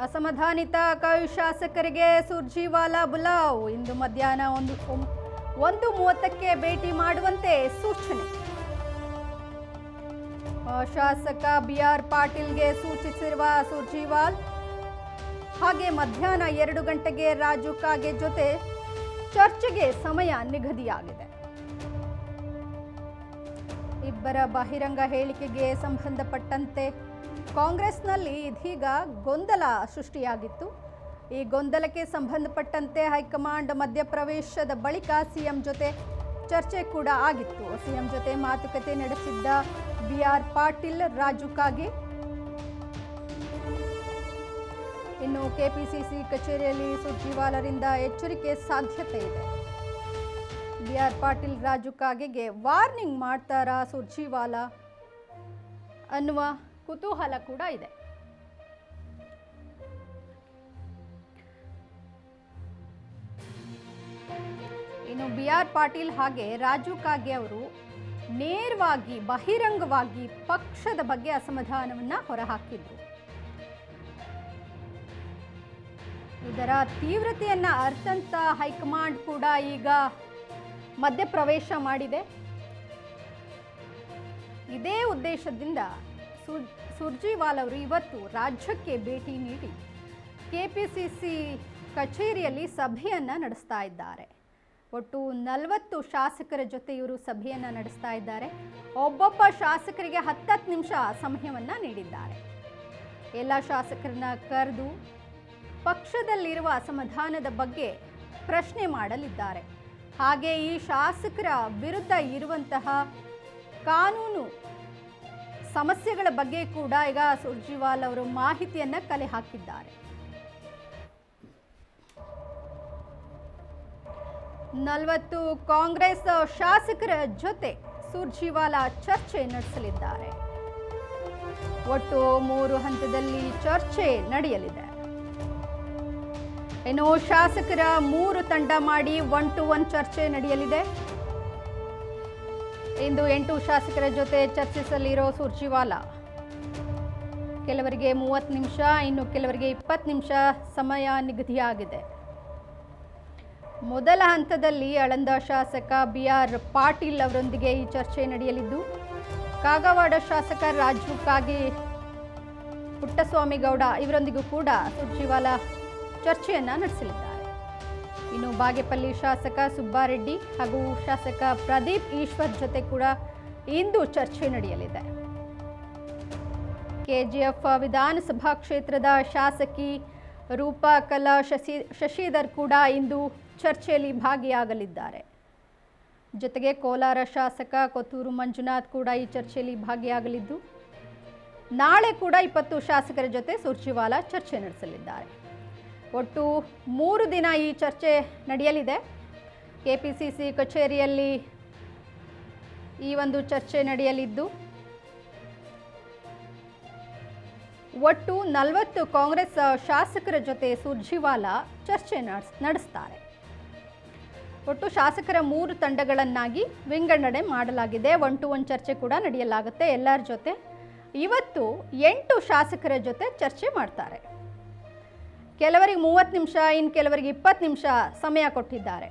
ಅಸಮಾಧಾನಿತ ಕಾಯು ಶಾಸಕರಿಗೆ ಸುರ್ಜಿವಾಲಾ ಬುಲಾವ್. ಇಂದು ಮಧ್ಯಾಹ್ನ 1:30ಕ್ಕೆ ಭೇಟಿ ಮಾಡುವಂತೆ ಸೂಚನೆ. ಶಾಸಕ ಬಿಆರ್ ಪಾಟೀಲ್ಗೆ ಸೂಚಿಸಿರುವ ಸುರ್ಜಿವಾಲ್. ಹಾಗೆ ಮಧ್ಯಾಹ್ನ 2 ಗಂಟೆಗೆ ರಾಜು ಕಾಗೆ ಜೊತೆ ಚರ್ಚೆಗೆ ಸಮಯ ನಿಗದಿಯಾಗಿದೆ. ಇಬ್ಬರ ಬಹಿರಂಗ ಹೇಳಿಕೆಗೆ ಸಂಬಂಧಪಟ್ಟಂತೆ ಕಾಂಗ್ರೆಸ್ನಲ್ಲಿ ಇದೀಗ ಗೊಂದಲ ಸೃಷ್ಟಿಯಾಗಿತ್ತು. ಈ ಗೊಂದಲಕ್ಕೆ ಸಂಬಂಧಪಟ್ಟಂತೆ ಹೈಕಮಾಂಡ್ ಮಧ್ಯಪ್ರವೇಶದ ಬಳಿಕ ಸಿಎಂ ಜೊತೆ ಚರ್ಚೆ ಕೂಡ ಆಗಿತ್ತು. ಸಿಎಂ ಜೊತೆ ಮಾತುಕತೆ ನಡೆಸಿದ್ದ ಬಿಆರ್ ಪಾಟೀಲ್, ರಾಜು ಕಾಗೆ. ಇನ್ನು ಕೆಪಿಸಿಸಿ ಕಚೇರಿಯಲ್ಲಿ ಸುರ್ಜಿವಾಲರಿಂದ ಎಚ್ಚರಿಕೆ ಸಾಧ್ಯತೆ ಇದೆ. ಬಿಆರ್ ಪಾಟೀಲ್, ರಾಜು ಕಾಗೆಗೆ ವಾರ್ನಿಂಗ್ ಮಾಡ್ತಾರಾ ಸುರ್ಜಿವಾಲಾ ಅನ್ನುವ ಕುತೂಹಲ ಕೂಡ ಇದೆ. ಇನ್ನು ಬಿಆರ್ ಪಾಟೀಲ್ ಹಾಗೆ ರಾಜು ಕಾಗೆ ಅವರು ನೇರವಾಗಿ ಬಹಿರಂಗವಾಗಿ ಪಕ್ಷದ ಬಗ್ಗೆ ಅಸಮಾಧಾನವನ್ನ ಹೊರಹಾಕಿದ್ರು. ಇದರ ತೀವ್ರತೆಯನ್ನ ಅರ್ಥಂತ ಹೈಕಮಾಂಡ್ ಕೂಡ ಈಗ ಮಧ್ಯಪ್ರವೇಶ ಮಾಡಿದೆ. ಇದೇ ಉದ್ದೇಶದಿಂದ ಸುರ್ಜಿವಾಲ್ ಅವರು ಇವತ್ತು ರಾಜ್ಯಕ್ಕೆ ಭೇಟಿ ನೀಡಿ ಕೆಪಿಸಿಸಿ ಕಚೇರಿಯಲ್ಲಿ ಸಭೆಯನ್ನು ನಡೆಸ್ತಾ ಇದ್ದಾರೆ. ಒಟ್ಟು 40 ಶಾಸಕರ ಜೊತೆ ಇವರು ಸಭೆಯನ್ನು ನಡೆಸ್ತಾ ಇದ್ದಾರೆ. ಒಬ್ಬೊಬ್ಬ ಶಾಸಕರಿಗೆ 10 ನಿಮಿಷ ಸಮಯವನ್ನು ನೀಡಿದ್ದಾರೆ. ಎಲ್ಲ ಶಾಸಕರನ್ನ ಕರೆದು ಪಕ್ಷದಲ್ಲಿರುವ ಅಸಮಾಧಾನದ ಬಗ್ಗೆ ಪ್ರಶ್ನೆ ಮಾಡಲಿದ್ದಾರೆ. ಹಾಗೆ ಈ ಶಾಸಕರ ವಿರುದ್ಧ ಇರುವಂತಹ ಕಾನೂನು ಸಮಸ್ಯೆಗಳ ಬಗ್ಗೆ ಕೂಡ ಈಗ ಸುರ್ಜಿವಾಲ್ ಅವರು ಮಾಹಿತಿಯನ್ನ ಕಲೆ ಹಾಕಿದ್ದಾರೆ. 40 ಕಾಂಗ್ರೆಸ್ ಶಾಸಕರ ಜೊತೆ ಸುರ್ಜಿವಾಲಾ ಚರ್ಚೆ ನಡೆಸಲಿದ್ದಾರೆ. ಒಟ್ಟು 3 ಹಂತದಲ್ಲಿ ಚರ್ಚೆ ನಡೆಯಲಿದೆ. ಇನ್ನು ಶಾಸಕರ 3 ತಂಡ ಮಾಡಿ 1-to-1 ಚರ್ಚೆ ನಡೆಯಲಿದೆ. ಇಂದು 8 ಶಾಸಕರ ಜೊತೆ ಚರ್ಚಿಸಲಿರೋ ಸುರ್ಜಿವಾಲಾ ಕೆಲವರಿಗೆ 30 ನಿಮಿಷ, ಇನ್ನು ಕೆಲವರಿಗೆ 20 ನಿಮಿಷ ಸಮಯ ನಿಗದಿಯಾಗಿದೆ. ಮೊದಲ ಹಂತದಲ್ಲಿ ಆಳಂದ ಶಾಸಕ ಬಿಆರ್ ಪಾಟೀಲ್ ಅವರೊಂದಿಗೆ ಈ ಚರ್ಚೆ ನಡೆಯಲಿದ್ದು, ಕಾಗವಾಡ ಶಾಸಕ ರಾಜು ಕಾಗೆ, ಪುಟ್ಟಸ್ವಾಮಿಗೌಡ ಇವರೊಂದಿಗೂ ಕೂಡ ಸುರ್ಜಿವಾಲಾ ಚರ್ಚೆಯನ್ನ ನಡೆಸಲಿದ್ದಾರೆ. ಇನ್ನು ಬಾಗೇಪಲ್ಲಿ ಶಾಸಕ ಸುಬ್ಬಾರೆಡ್ಡಿ ಹಾಗೂ ಶಾಸಕ ಪ್ರದೀಪ್ ಈಶ್ವರ್ ಜೊತೆ ಕೂಡ ಇಂದು ಚರ್ಚೆ ನಡೆಯಲಿದೆ. ಕೆಜಿಎಫ್ ವಿಧಾನಸಭಾ ಕ್ಷೇತ್ರದ ಶಾಸಕಿ ರೂಪಾ ಕಲಾ ಶಶಿಧರ್ ಕೂಡ ಇಂದು ಚರ್ಚೆಯಲ್ಲಿ ಭಾಗಿಯಾಗಲಿದ್ದಾರೆ. ಜೊತೆಗೆ ಕೋಲಾರ ಶಾಸಕ ಕೊತ್ತೂರು ಮಂಜುನಾಥ್ ಕೂಡ ಈ ಚರ್ಚೆಯಲ್ಲಿ ಭಾಗಿಯಾಗಲಿದ್ದು, ನಾಳೆ ಕೂಡ 20 ಶಾಸಕರ ಜೊತೆ ಸುರ್ಜಿವಾಲಾ ಚರ್ಚೆ ನಡೆಸಲಿದ್ದಾರೆ. ಒಟ್ಟು 3 ದಿನ ಈ ಚರ್ಚೆ ನಡೆಯಲಿದೆ. ಕೆಪಿಸಿಸಿ ಕಚೇರಿಯಲ್ಲಿ ಈ ಒಂದು ಚರ್ಚೆ ನಡೆಯಲಿದ್ದು, ಒಟ್ಟು 40 ಕಾಂಗ್ರೆಸ್ ಶಾಸಕರ ಜೊತೆ ಸುರ್ಜಿವಾಲಾ ಚರ್ಚೆ ನಡೆಸ್ತಾರೆ. ಒಟ್ಟು ಶಾಸಕರ 3 ತಂಡಗಳನ್ನಾಗಿ ವಿಂಗಡಣೆ ಮಾಡಲಾಗಿದೆ. 1-to-1 ಚರ್ಚೆ ಕೂಡ ನಡೆಯಲಾಗುತ್ತೆ ಎಲ್ಲರ ಜೊತೆ. ಇವತ್ತು 8 ಶಾಸಕರ ಜೊತೆ ಚರ್ಚೆ ಮಾಡ್ತಾರೆ. ಕೆಲವರಿಗೆ 30 ನಿಮಿಷ, ಇನ್ನು ಕೆಲವರಿಗೆ 20 ನಿಮಿಷ ಸಮಯ ಕೊಟ್ಟಿದ್ದಾರೆ.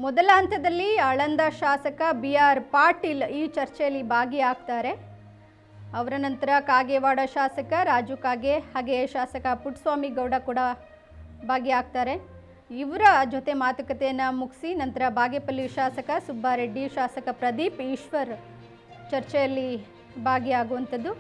ಮೊದಲ ಹಂತದಲ್ಲಿ ಆಳಂದ ಶಾಸಕ ಬಿಆರ್ ಪಾಟೀಲ್ ಈ ಚರ್ಚೆಯಲ್ಲಿ ಭಾಗಿಯಾಗ್ತಾರೆ. ಅವರ ನಂತರ ಕಾಗೇವಾಡ ಶಾಸಕ ರಾಜು ಕಾಗೆ ಹಾಗೆ ಶಾಸಕ ಪುಟ್ಟಸ್ವಾಮಿಗೌಡ ಕೂಡ ಭಾಗಿಯಾಗ್ತಾರೆ. ಇವರ ಜೊತೆ ಮಾತುಕತೆಯನ್ನು ಮುಗಿಸಿ ನಂತರ ಬಾಗೇಪಲ್ಲಿ ಶಾಸಕ ಸುಬ್ಬಾರೆಡ್ಡಿ, ಶಾಸಕ ಪ್ರದೀಪ್ ಈಶ್ವರ್ ಚರ್ಚೆಯಲ್ಲಿ ಭಾಗಿಯಾಗುವಂಥದ್ದು.